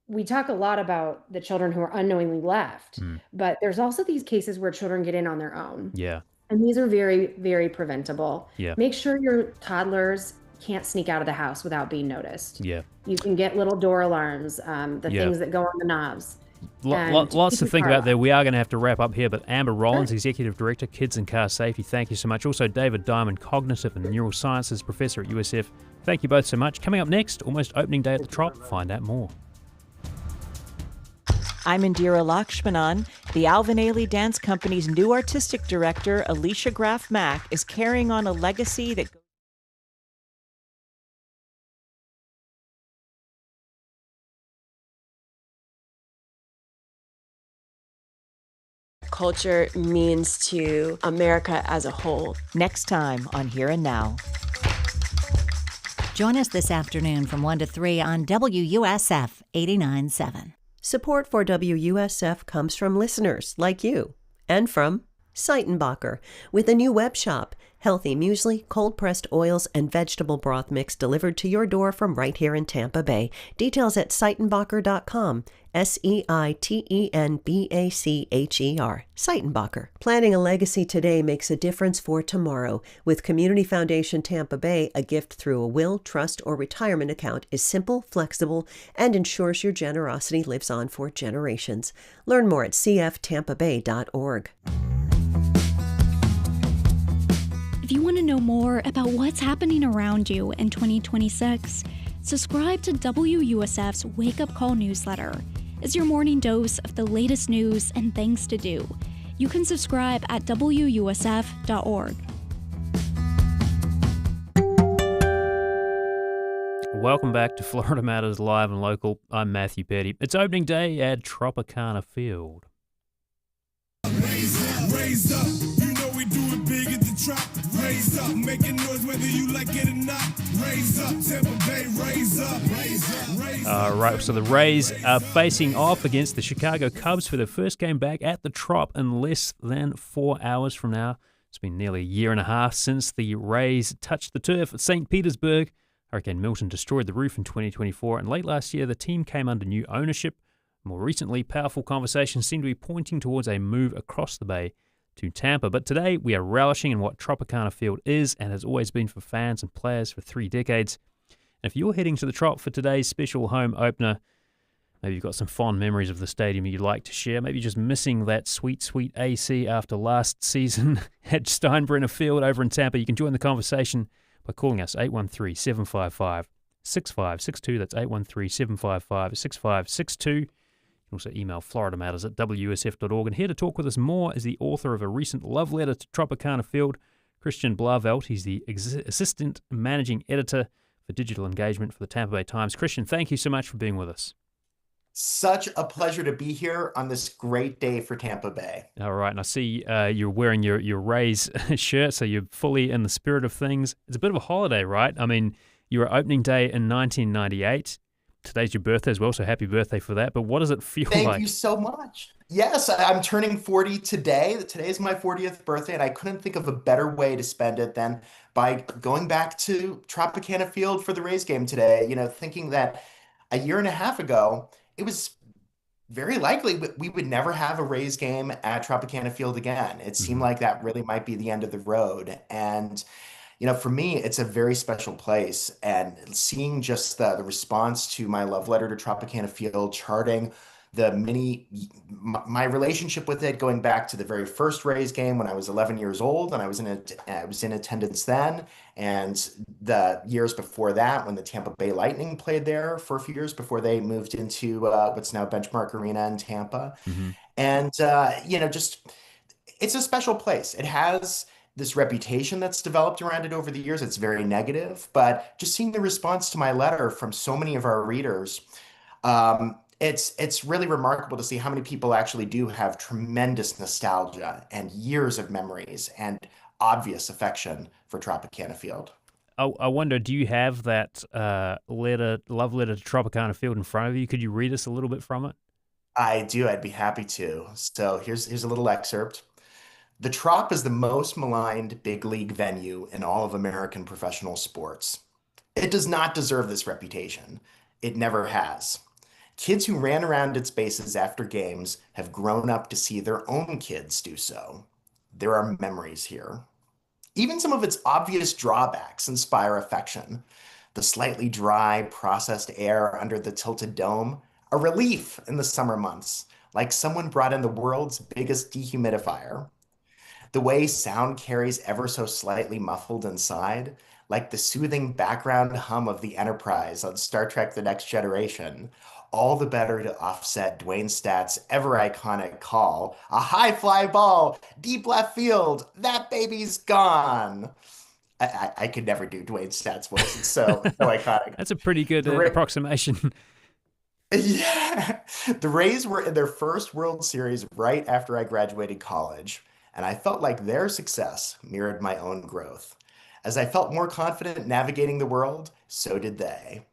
we talk a lot about the children who are unknowingly left, but there's also these cases where children get in on their own. Yeah. And these are very, very preventable. Yeah. Make sure your toddlers can't sneak out of the house without being noticed. Yeah. You can get little door alarms, things that go on the knobs. Lots to think about there. We are going to have to wrap up here, but Amber Rollins, Executive Director, Kids and Car Safety, thank you so much. Also, David Diamond, Cognitive and Neurosciences Professor at USF. Thank you both so much. Coming up next, almost opening day at the Trop. Find out more. I'm Indira Lakshmanan. The Alvin Ailey Dance Company's new artistic director, Alicia Graf Mack, is carrying on a legacy that culture means to America as a whole. Next time on Here and Now. Join us this afternoon from 1 to 3 on WUSF 89.7. Support for WUSF comes from listeners like you and from Seitenbacher with a new web shop. Healthy muesli, cold-pressed oils, and vegetable broth mix delivered to your door from right here in Tampa Bay. Details at Seitenbacher.com. Seitenbacher. Seitenbacher. Planning a legacy today makes a difference for tomorrow. With Community Foundation Tampa Bay, a gift through a will, trust, or retirement account is simple, flexible, and ensures your generosity lives on for generations. Learn more at cftampabay.org. If you want to know more about what's happening around you in 2026, subscribe to WUSF's Wake Up Call newsletter. It's your morning dose of the latest news and things to do. You can subscribe at WUSF.org. Welcome back to Florida Matters Live and Local. I'm Matthew Petty. It's opening day at Tropicana Field. Raise up, you know we do it big at the Trop. Raise up, making noise whether you like it or not. Raise up, Tampa Bay, raise up, raise up, raise up. Right, so the Rays are facing off against the Chicago Cubs for their first game back at the Trop in less than 4 hours from now. It's been nearly a year and a half since the Rays touched the turf at St. Petersburg. Hurricane Milton destroyed the roof in 2024, and late last year the team came under new ownership. More recently, powerful conversations seem to be pointing towards a move across the bay to Tampa. But today, we are relishing in what Tropicana Field is and has always been for fans and players for 3 decades. And if you're heading to the Trop for today's special home opener, maybe you've got some fond memories of the stadium you'd like to share. Maybe just missing that sweet, sweet AC after last season at Steinbrenner Field over in Tampa. You can join the conversation by calling us 813-755-6562. That's 813-755-6562. Also email FloridaMatters@WUSF.org. And here to talk with us more is the author of a recent love letter to Tropicana Field, Christian Blavelt. He's the Assistant Managing Editor for Digital Engagement for the Tampa Bay Times. Christian, thank you so much for being with us. Such a pleasure to be here on this great day for Tampa Bay. All right, and I see you're wearing your Rays shirt, so you're fully in the spirit of things. It's a bit of a holiday, right? I mean, you were opening day in 1998. today's your birthday as well, so happy birthday for that. But what does it feel Thank like? you so much. Yes, I'm turning 40 today. Today's my 40th birthday, and I couldn't think of a better way to spend it than by going back to Tropicana Field for the Rays game today. Thinking that a year and a half ago, it was very likely we would never have a Rays game at Tropicana Field again. It seemed like that really might be the end of the road. And for me, it's a very special place. And seeing just the response to my love letter to Tropicana Field, charting my relationship with it, going back to the very first Rays game when I was 11 years old, and I was in attendance then, and the years before that when the Tampa Bay Lightning played there for a few years before they moved into what's now Benchmark Arena in Tampa. And just it's a special place. It has this reputation that's developed around it over the years. It's very negative, but just seeing the response to my letter from so many of our readers, it's really remarkable to see how many people actually do have tremendous nostalgia and years of memories and obvious affection for Tropicana Field. I wonder, do you have that love letter to Tropicana Field in front of you? Could you read us a little bit from it? I do. I'd be happy to. So here's a little excerpt. The Trop is the most maligned big league venue in all of American professional sports. It does not deserve this reputation. It never has. Kids who ran around its bases after games have grown up to see their own kids do so. There are memories here. Even some of its obvious drawbacks inspire affection. The slightly dry, processed air under the tilted dome, a relief in the summer months, like someone brought in the world's biggest dehumidifier. The way sound carries ever so slightly muffled inside, like the soothing background hum of the Enterprise on Star Trek: The Next Generation, all the better to offset Dwayne Statt's ever iconic call, a high fly ball, deep left field, that baby's gone. I could never do Dwayne Statt's voice. It's so iconic. That's a pretty good approximation. Yeah. The Rays were in their first World Series right after I graduated college, and I felt like their success mirrored my own growth. As I felt more confident navigating the world, so did they.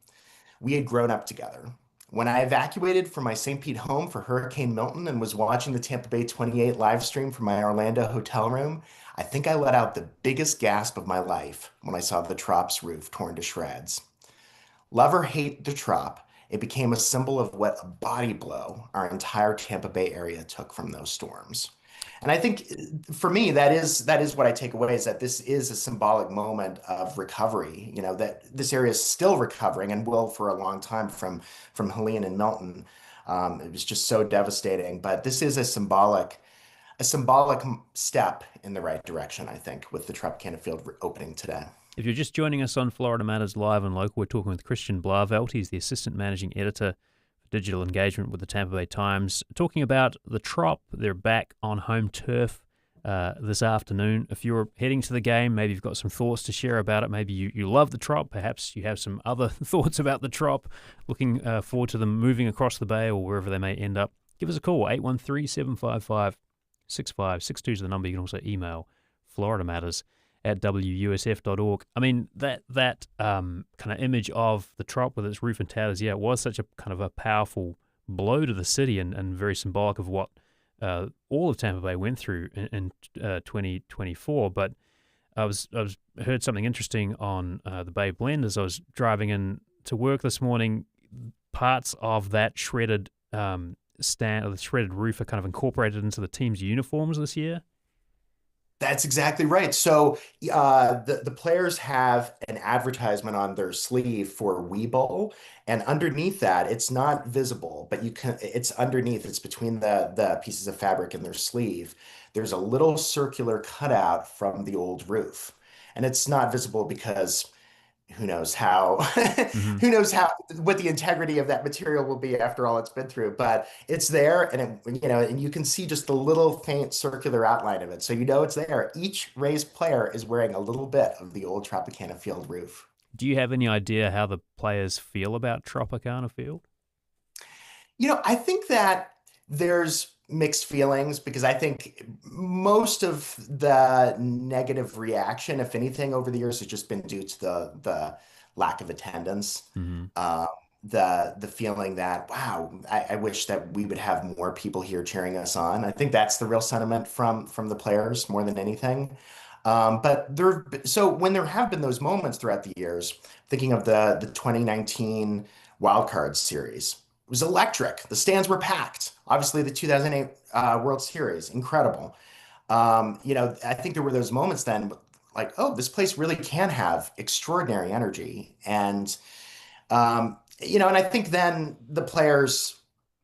We had grown up together. When I evacuated from my St. Pete home for Hurricane Milton and was watching the Tampa Bay 28 live stream from my Orlando hotel room, I think I let out the biggest gasp of my life when I saw the Trop's roof torn to shreds. Love or hate the Trop, it became a symbol of what a body blow our entire Tampa Bay area took from those storms. And I think for me, that is what I take away, is that this is a symbolic moment of recovery, that this area is still recovering and will for a long time from Helene and Milton. It was just so devastating, but this is a symbolic step in the right direction, I think, with the Tropicana Field opening today. If you're just joining us on Florida Matters Live and Local, we're talking with Christian Blauvelt. He's the Assistant Managing Editor for Digital Engagement with the Tampa Bay Times, talking about the Trop. They're back on home turf this afternoon. If you're heading to the game, maybe you've got some thoughts to share about it. Maybe you love the Trop. Perhaps you have some other thoughts about the Trop, looking forward to them moving across the bay or wherever they may end up. Give us a call, 813-755-6562 is the number. You can also email FloridaMatters@WUSF.org. I mean, that kind of image of the Trop with its roof and tatters, it was such a kind of a powerful blow to the city and very symbolic of what all of Tampa Bay went through in 2024. But I heard something interesting on the Bay Blend as I was driving in to work this morning. Parts of that shredded stand or the shredded roof are kind of incorporated into the team's uniforms this year. That's exactly right. So the players have an advertisement on their sleeve for We Bowl, and underneath that, it's not visible, but it's underneath. It's between the pieces of fabric in their sleeve. There's a little circular cutout from the old roof, and it's not visible because who knows how what the integrity of that material will be after all it's been through, but it's there, and and you can see just the little faint circular outline of it, so it's there. Each Rays player is wearing a little bit of the old Tropicana Field roof. Do you have any idea how the players feel about Tropicana Field? I think that there's mixed feelings, because I think most of the negative reaction, if anything, over the years has just been due to the lack of attendance. the feeling that, wow, I wish that we would have more people here cheering us on. I think that's the real sentiment from the players more than anything. So when there have been those moments throughout the years, thinking of the 2019 Wild Card Series, it was electric. The stands were packed. Obviously, the 2008 World Series, incredible. I think there were those moments then, like, oh, this place really can have extraordinary energy. And I think then the players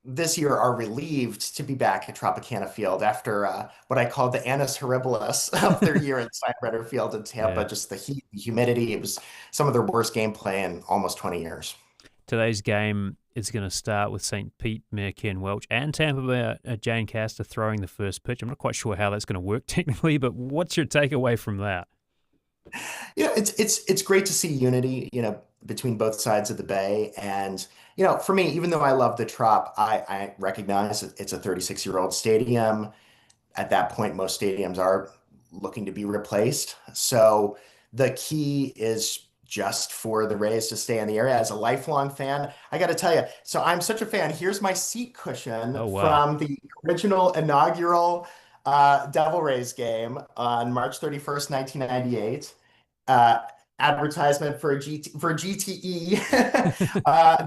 this year are relieved to be back at Tropicana Field after what I call the annus horribilis of their year at Steinbrenner Field in Tampa. Yeah. Just the heat, the humidity. It was some of their worst gameplay in almost 20 years. Today's game is going to start with St. Pete, Mayor Ken Welch, and Tampa Bay Jane Castor throwing the first pitch. I'm not quite sure how that's going to work technically, but what's your takeaway from that? It's great to see unity, between both sides of the bay. And, for me, even though I love the Trop, I recognize it's a 36-year-old stadium. At that point, most stadiums are looking to be replaced. So the key is just for the Rays to stay in the area. As a lifelong fan, I got to tell you, so I'm such a fan. Here's my seat cushion from the original inaugural Devil Rays game on March 31st, 1998. Advertisement for GTE,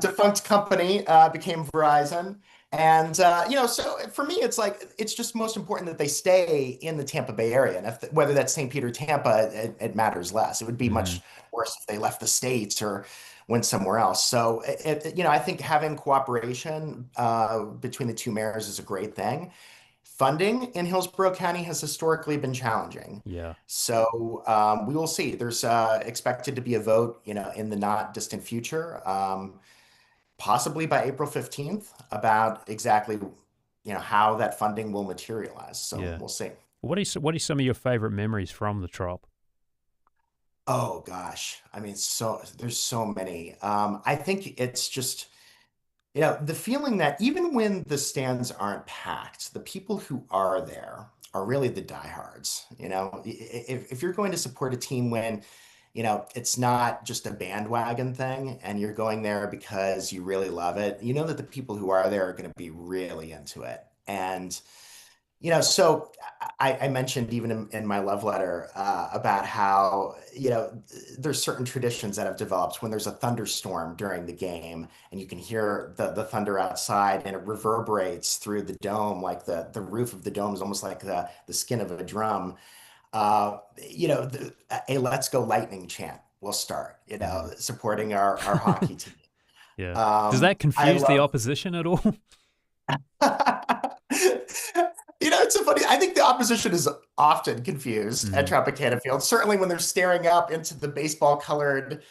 defunct company, became Verizon. And, so for me, it's just most important that they stay in the Tampa Bay area. And whether that's St. Peter, Tampa, it matters less. It would be much worse if they left the States or went somewhere else. So, I think having cooperation between the two mayors is a great thing. Funding in Hillsborough County has historically been challenging. Yeah. So we will see. There's expected to be a vote, in the not distant future, possibly by April 15th, about exactly, how that funding will materialize. So we'll see. What are some of your favorite memories from the Trop? Oh gosh, I mean, there's so many. I think it's just. The feeling that even when the stands aren't packed, the people who are there are really the diehards. If you're going to support a team when, it's not just a bandwagon thing and you're going there because you really love it, that the people who are there are going to be really into it. And, so I mentioned even in my love letter about how, there's certain traditions that have developed when there's a thunderstorm during the game and you can hear the thunder outside and it reverberates through the dome, like the roof of the dome is almost like the skin of a drum. A Let's Go Lightning chant will start, supporting our hockey team. Yeah. Does that confuse the opposition at all? It's so funny. I think the opposition is often confused at Tropicana Field, certainly when they're staring up into the baseball-colored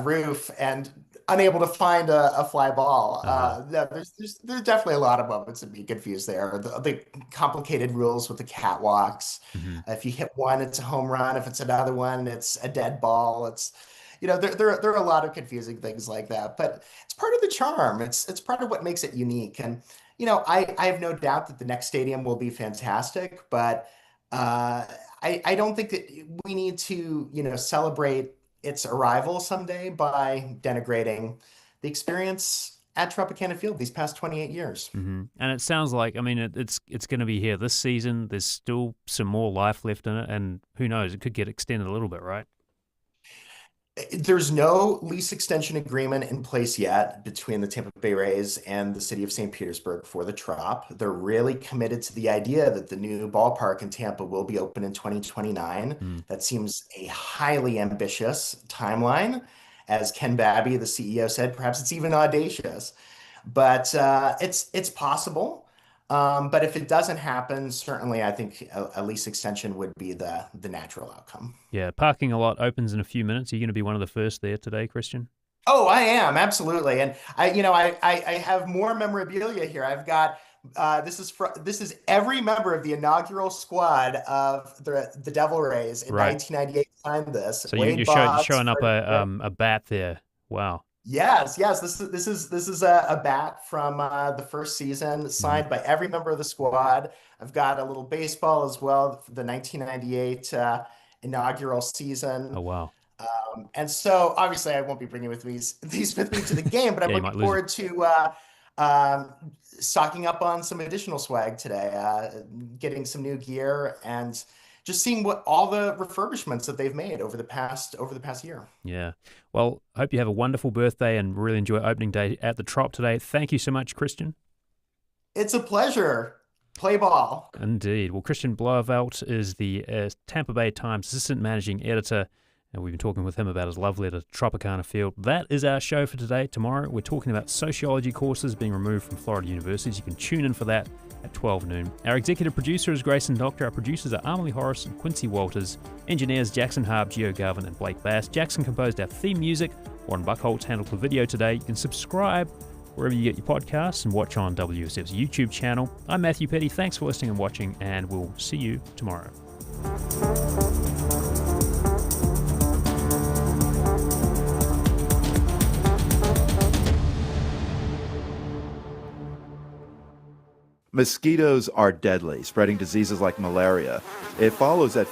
roof and unable to find a fly ball. There's definitely a lot of moments of being confused there. The complicated rules with the catwalks. If you hit one, it's a home run. If it's another one, it's a dead ball. It's there are a lot of confusing things like that, but it's part of the charm. It's part of what makes it unique. And I have no doubt that the next stadium will be fantastic, but I don't think that we need to, celebrate its arrival someday by denigrating the experience at Tropicana Field these past 28 years. And it sounds like, it's going to be here this season. There's still some more life left in it, and who knows, it could get extended a little bit, right? There's no lease extension agreement in place yet between the Tampa Bay Rays and the city of St. Petersburg for the Trop. They're really committed to the idea that the new ballpark in Tampa will be open in 2029. That seems a highly ambitious timeline. As Ken Babby, the CEO, said, perhaps it's even audacious. But it's possible. But if it doesn't happen, certainly I think a lease extension would be the natural outcome. Yeah, parking a lot opens in a few minutes. Are you going to be one of the first there today, Christian? Oh, I am, absolutely. And I have more memorabilia here. I've got this is every member of the inaugural squad of the Devil Rays in 1998 signed this. So you're showing up a bat there. Wow. Yes. This is a bat from the first season, signed by every member of the squad. I've got a little baseball as well for the 1998 inaugural season. Oh wow! And so obviously I won't be bringing these with me to the game, but I'm looking forward to stocking up on some additional swag today, getting some new gear, and just seeing what all the refurbishments that they've made over the past year. Yeah. Well, I hope you have a wonderful birthday and really enjoy opening day at the Trop today. Thank you so much, Christian. It's a pleasure. Play ball. Indeed. Well, Christian Blauvelt is the Tampa Bay Times assistant managing editor, and we've been talking with him about his love letter to Tropicana Field. That is our show for today. Tomorrow, we're talking about sociology courses being removed from Florida universities. You can tune in for that at 12 noon. Our executive producer is Grayson Doctor. Our producers are Amelie Horace and Quincy Walters. Engineers Jackson Harp, Gio Garvin, and Blake Bass. Jackson composed our theme music. Warren Buckholtz handled the video today. You can subscribe wherever you get your podcasts and watch on WSF's YouTube channel. I'm Matthew Petty. Thanks for listening and watching, and we'll see you tomorrow. Mosquitoes are deadly, spreading diseases like malaria. It follows that